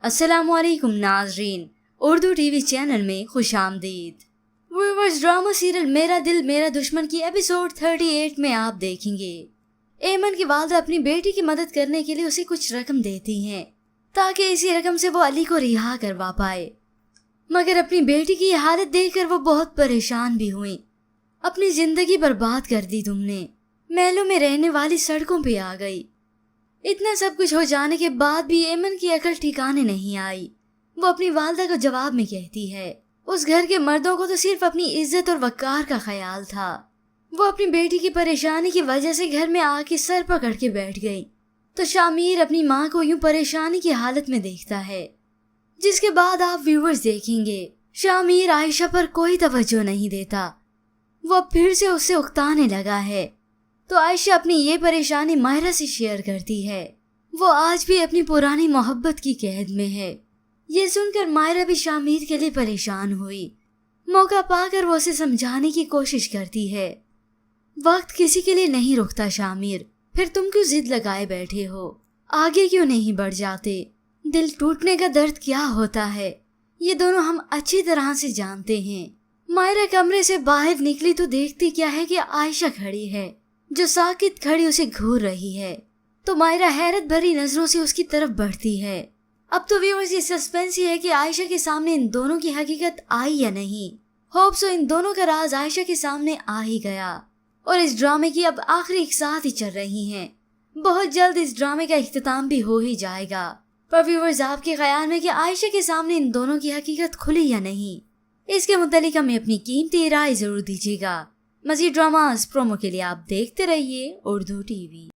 अस्सलामुअलैकुम नाज़रीन, Urdu TV channel में खुशामदीद। व्यूअर्स, ड्रामा सीरियल मेरा दिल मेरा दुश्मन की एपिसोड 38 में आप देखेंगे एमन की वालदा अपनी बेटी की मदद करने के लिए उसे कुछ रकम देती हैं ताकि इसी रकम से वो अली को रिहा करवा पाए। मगर अपनी बेटी की हालत देखकर वो बहुत परेशान भी हुई। अपनी जिंदगी बर्बाद कर दी तुमने, महलों में रहने वाली सड़कों पे आ गई। इतना सब कुछ हो जाने के बाद भी एमन की अकल ठिकाने नहीं आई। वो अपनी वालदा को जवाब में कहती है, उस घर के मर्दों को तो सिर्फ अपनी इज्जत और वकार का ख्याल था। वो अपनी बेटी की परेशानी की वजह से घर में आके सर पकड़ के बैठ गई। तो शामिर अपनी माँ को यूं परेशानी की हालत में देखता है, जिसके बाद आप व्यूअर्स देखेंगे शामिर आयशा पर कोई तवज्जो नहीं देता। वो अब फिर से उससे उकताने लगा है। तो आयशा अपनी ये परेशानी मायरा से शेयर करती है। वो आज भी अपनी पुरानी मोहब्बत की कैद में है। ये सुनकर मायरा भी शामिर के लिए परेशान हुई। मौका पाकर वो उसे समझाने की कोशिश करती है। वक्त किसी के लिए नहीं रुकता शामिर, फिर तुम क्यों जिद लगाए बैठे हो? आगे क्यों नहीं बढ़ जाते? दिल टूटने का दर्द क्या होता है ये दोनों हम अच्छी तरह से जानते हैं। मायरा कमरे से बाहर निकली तो देखती क्या है कि आयशा खड़ी है, जो साकित खड़ी उसे घूर रही है। तो मायरा हैरत भरी नजरों से उसकी तरफ बढ़ती है। अब तो व्यूअर्स ये सस्पेंस ही है कि आयशा के सामने इन दोनों की हकीकत आई या नहीं। होप सो इन दोनों का राज आयशा के सामने आ ही गया और इस ड्रामे की अब आखिरी एक साथ ही चल रही हैं। बहुत जल्द इस ड्रामे का इख्तिताम भी हो ही जाएगा। पर व्यूअर्स, आपके ख्याल में कि आयशा के सामने इन दोनों की हकीकत खुली या नहीं, इसके मुतालिक हमें अपनी कीमती राय जरूर दीजिएगा। मज़ीद ड्रामास प्रोमो के लिए आप देखते रहिए उर्दू टीवी।